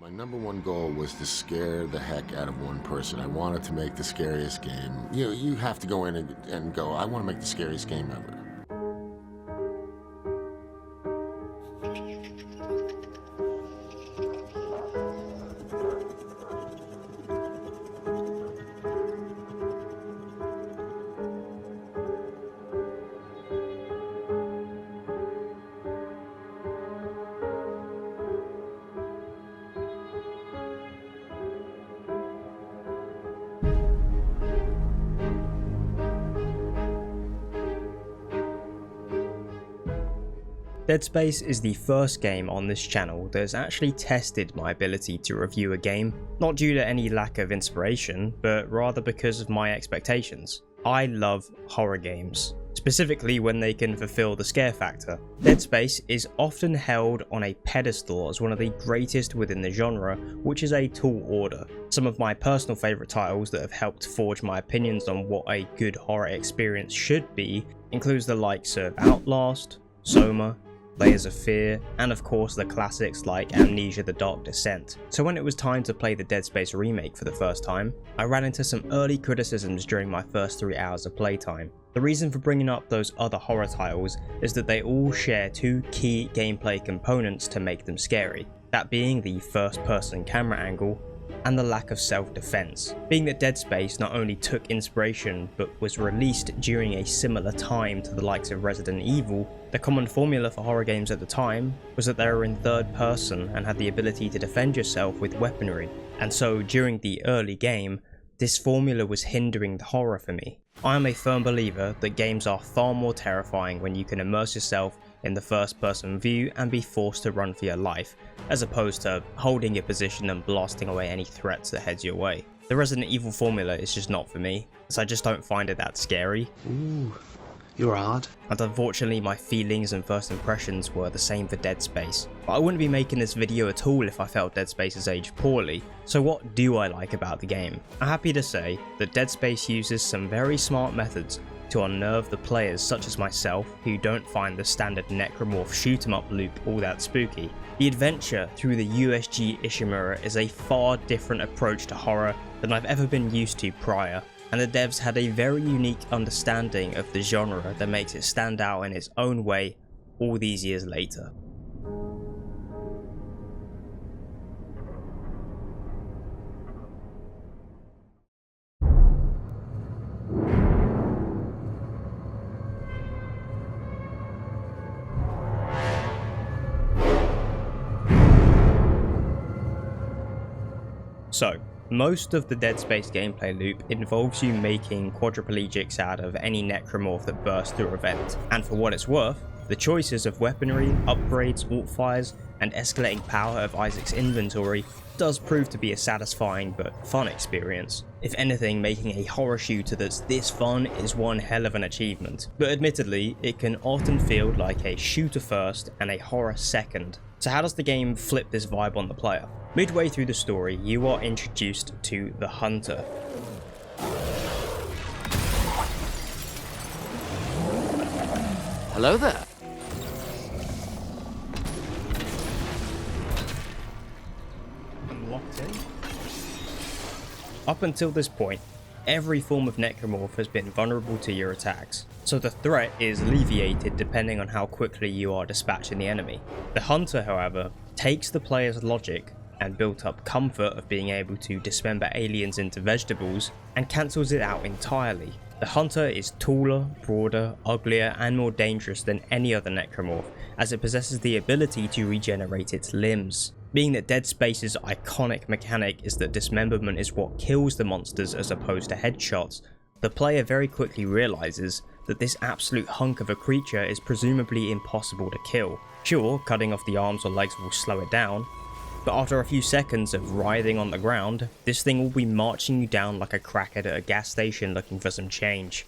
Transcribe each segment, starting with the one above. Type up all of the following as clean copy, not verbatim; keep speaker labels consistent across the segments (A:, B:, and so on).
A: My number one goal was to scare the heck out of one person. I wanted to make the scariest game. You have to go in and go, I want to make the scariest game ever.
B: Dead Space is the first game on this channel that has actually tested my ability to review a game, not due to any lack of inspiration, but rather because of my expectations. I love horror games, specifically when they can fulfill the scare factor. Dead Space is often held on a pedestal as one of the greatest within the genre, which is a tall order. Some of my personal favourite titles that have helped forge my opinions on what a good horror experience should be includes the likes of Outlast, Soma, Layers of Fear, and of course the classics like Amnesia: The Dark Descent. So when it was time to play the Dead Space remake for the first time, I ran into some early criticisms during my first 3 hours of playtime. The reason for bringing up those other horror titles is that they all share two key gameplay components to make them scary, that being the first person camera angle and the lack of self-defense. Being that Dead Space not only took inspiration but was released during a similar time to the likes of Resident Evil, the common formula for horror games at the time was that they were in third person and had the ability to defend yourself with weaponry, and so during the early game, this formula was hindering the horror for me. I am a firm believer that games are far more terrifying when you can immerse yourself in the first person view and be forced to run for your life, as opposed to holding your position and blasting away any threats that heads your way. The Resident Evil formula is just not for me, so I just don't find it that scary.
C: Ooh, you're hard.
B: And unfortunately my feelings and first impressions were the same for Dead Space. But I wouldn't be making this video at all if I felt Dead Space has aged poorly, so what do I like about the game? I'm happy to say that Dead Space uses some very smart methods to unnerve the players such as myself who don't find the standard necromorph shoot 'em up loop all that spooky. The adventure through the USG Ishimura is a far different approach to horror than I've ever been used to prior, and the devs had a very unique understanding of the genre that makes it stand out in its own way all these years later. So, most of the Dead Space gameplay loop involves you making quadriplegics out of any necromorph that bursts through a vent, and for what it's worth, the choices of weaponry, upgrades, alt fires, and escalating power of Isaac's inventory does prove to be a satisfying but fun experience. If anything, making a horror shooter that's this fun is one hell of an achievement, but admittedly, it can often feel like a shooter first and a horror second. So how does the game flip this vibe on the player? Midway through the story, you are introduced to the Hunter.
C: Hello there.
B: I'm locked in. Up until this point, every form of necromorph has been vulnerable to your attacks, so the threat is alleviated depending on how quickly you are dispatching the enemy. The Hunter, however, takes the player's logic and built up comfort of being able to dismember aliens into vegetables and cancels it out entirely. The Hunter is taller, broader, uglier, and more dangerous than any other necromorph, as it possesses the ability to regenerate its limbs. Being that Dead Space's iconic mechanic is that dismemberment is what kills the monsters as opposed to headshots, the player very quickly realizes that this absolute hunk of a creature is presumably impossible to kill. Sure, cutting off the arms or legs will slow it down, but after a few seconds of writhing on the ground, this thing will be marching you down like a crackhead at a gas station looking for some change.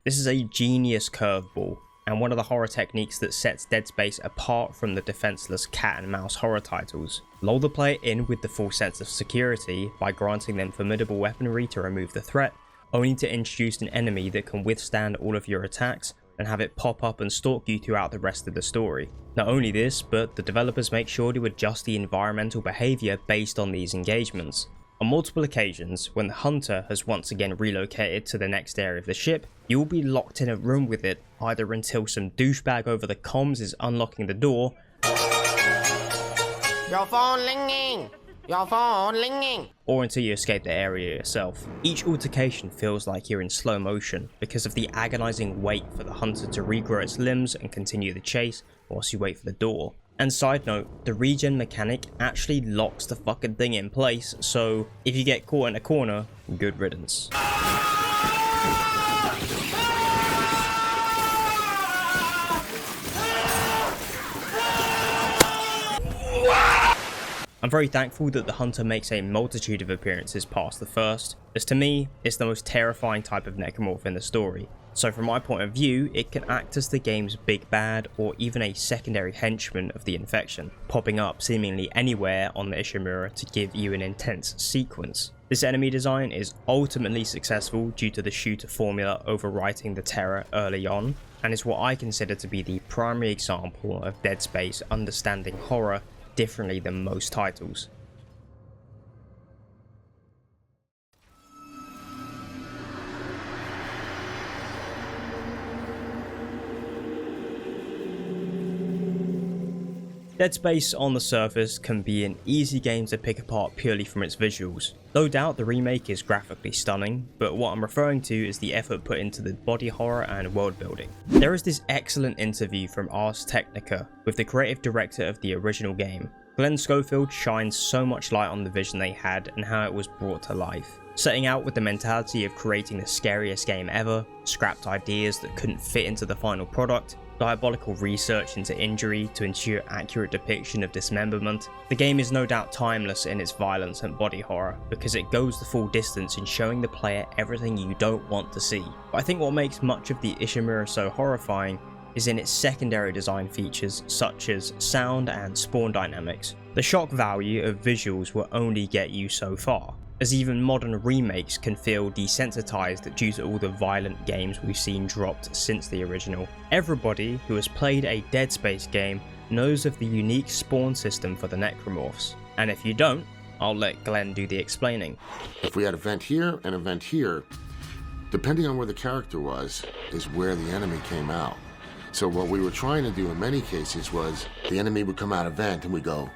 B: This is a genius curveball, and one of the horror techniques that sets Dead Space apart from the defenseless cat and mouse horror titles. Lull the player in with the full sense of security by granting them formidable weaponry to remove the threat, only to introduce an enemy that can withstand all of your attacks and have it pop up and stalk you throughout the rest of the story. Not only this, but the developers make sure to adjust the environmental behaviour based on these engagements. On multiple occasions, when the hunter has once again relocated to the next area of the ship, you will be locked in a room with it, either until some douchebag over the comms is unlocking the door,
D: Your phone ringing! Your phone ringing!
B: or until you escape the area yourself. Each altercation feels like you're in slow motion because of the agonizing wait for the hunter to regrow its limbs and continue the chase whilst you wait for the door. And side note, the regen mechanic actually locks the fucking thing in place, so if you get caught in a corner, good riddance. I'm very thankful that the hunter makes a multitude of appearances past the first, as to me, it's the most terrifying type of necromorph in the story. So from my point of view, it can act as the game's big bad or even a secondary henchman of the infection, popping up seemingly anywhere on the Ishimura to give you an intense sequence. This enemy design is ultimately successful due to the shooter formula overwriting the terror early on, and is what I consider to be the primary example of Dead Space understanding horror differently than most titles. Dead Space on the surface can be an easy game to pick apart purely from its visuals. No doubt the remake is graphically stunning, but what I'm referring to is the effort put into the body horror and world building. There is this excellent interview from Ars Technica with the creative director of the original game. Glenn Schofield shines so much light on the vision they had and how it was brought to life. Setting out with the mentality of creating the scariest game ever, scrapped ideas that couldn't fit into the final product, diabolical research into injury to ensure accurate depiction of dismemberment. The game is no doubt timeless in its violence and body horror, because it goes the full distance in showing the player everything you don't want to see. But I think what makes much of the Ishimura so horrifying is in its secondary design features such as sound and spawn dynamics. The shock value of visuals will only get you so far, as even modern remakes can feel desensitized due to all the violent games we've seen dropped since the original. Everybody who has played a Dead Space game knows of the unique spawn system for the necromorphs, and if you don't, I'll let Glenn do the explaining.
A: If we had a vent here and a vent here, depending on where the character was, is where the enemy came out. So what we were trying to do in many cases was the enemy would come out of vent and we go,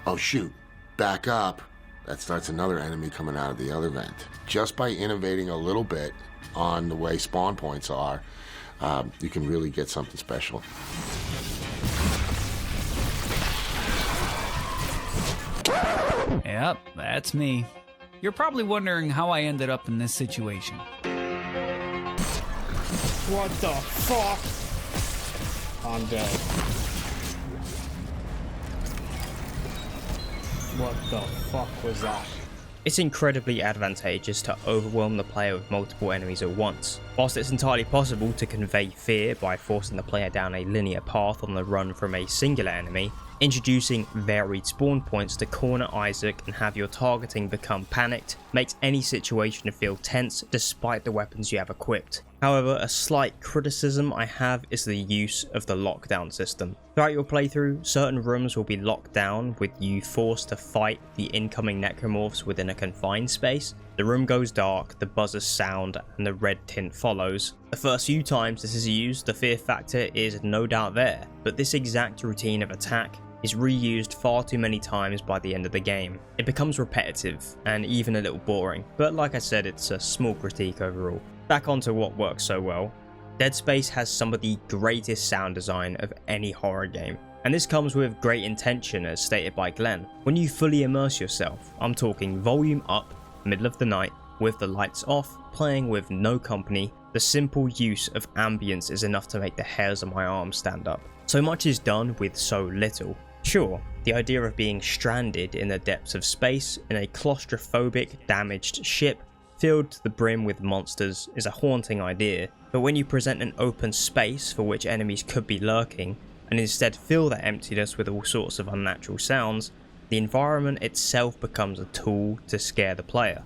A: oh shoot, back up. That starts another enemy coming out of the other vent. Just by innovating a little bit on the way spawn points are, you can really get something special.
E: Yep, that's me. You're probably wondering how I ended up in this situation.
F: What the fuck? I'm dead. What the fuck was that?
B: It's incredibly advantageous to overwhelm the player with multiple enemies at once. Whilst it's entirely possible to convey fear by forcing the player down a linear path on the run from a singular enemy, introducing varied spawn points to corner Isaac and have your targeting become panicked makes any situation feel tense despite the weapons you have equipped. However, a slight criticism I have is the use of the lockdown system. Throughout your playthrough, certain rooms will be locked down with you forced to fight the incoming necromorphs within a confined space. The room goes dark, the buzzers sound, and the red tint follows. The first few times this is used, the fear factor is no doubt there, but this exact routine of attack is reused far too many times by the end of the game. It becomes repetitive and even a little boring, but like I said, it's a small critique overall. Back onto what works so well. Dead Space has some of the greatest sound design of any horror game, and this comes with great intention as stated by Glenn. When you fully immerse yourself, I'm talking volume up, middle of the night, with the lights off, playing with no company, the simple use of ambience is enough to make the hairs on my arms stand up. So much is done with so little. Sure, the idea of being stranded in the depths of space in a claustrophobic, damaged ship filled to the brim with monsters is a haunting idea, but when you present an open space for which enemies could be lurking, and instead fill that emptiness with all sorts of unnatural sounds, the environment itself becomes a tool to scare the player.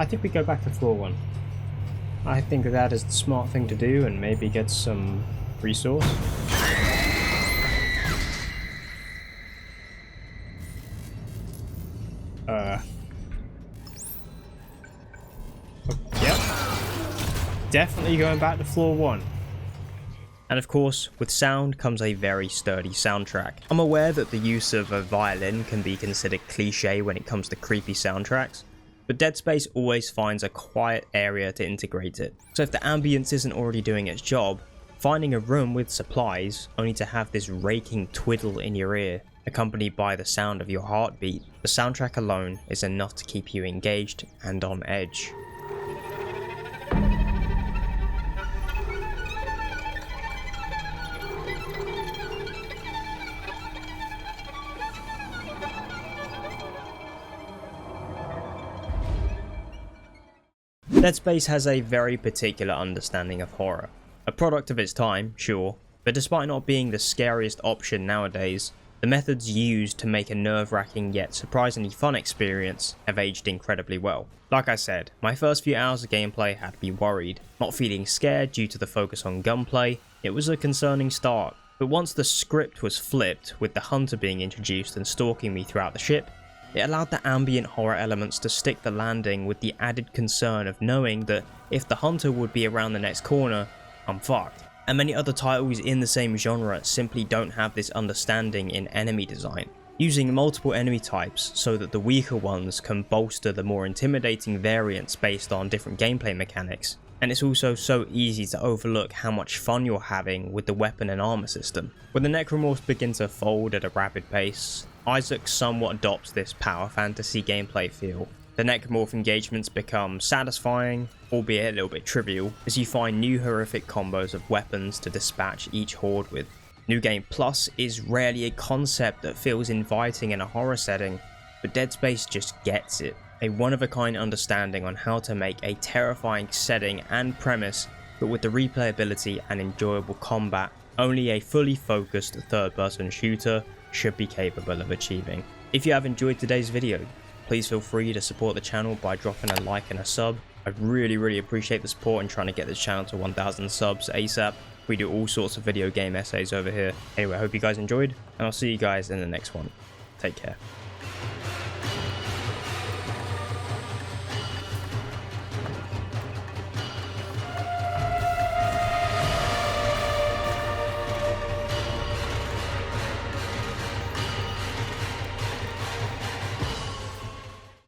B: I think we go back to floor 1. I think that is the smart thing to do, and maybe get some resource. Yep. Definitely going back to floor 1. And of course, with sound comes a very sturdy soundtrack. I'm aware that the use of a violin can be considered cliche when it comes to creepy soundtracks, but Dead Space always finds a quiet area to integrate it. So if the ambience isn't already doing its job, finding a room with supplies only to have this raking twiddle in your ear, accompanied by the sound of your heartbeat, the soundtrack alone is enough to keep you engaged and on edge. Dead Space has a very particular understanding of horror. A product of its time, sure, but despite not being the scariest option nowadays, the methods used to make a nerve-wracking yet surprisingly fun experience have aged incredibly well. Like I said, my first few hours of gameplay had me worried. Not feeling scared due to the focus on gunplay, it was a concerning start, but once the script was flipped with the hunter being introduced and stalking me throughout the ship, it allowed the ambient horror elements to stick the landing with the added concern of knowing that if the hunter would be around the next corner, I'm fucked. And many other titles in the same genre simply don't have this understanding in enemy design. Using multiple enemy types so that the weaker ones can bolster the more intimidating variants based on different gameplay mechanics. And it's also so easy to overlook how much fun you're having with the weapon and armor system. When the necromorphs begin to fold at a rapid pace, Isaac somewhat adopts this power fantasy gameplay feel. The necromorph engagements become satisfying, albeit a little bit trivial, as you find new horrific combos of weapons to dispatch each horde with. New Game Plus is rarely a concept that feels inviting in a horror setting, but Dead Space just gets it. A one-of-a-kind understanding on how to make a terrifying setting and premise, but with the replayability and enjoyable combat only a fully focused third-person shooter should be capable of achieving. If you have enjoyed today's video, please feel free to support the channel by dropping a like and a sub. I really appreciate the support in trying to get this channel to 1,000 subs ASAP. We do all sorts of video game essays over here. Anyway, I hope you guys enjoyed, and I'll see you guys in the next one. Take care.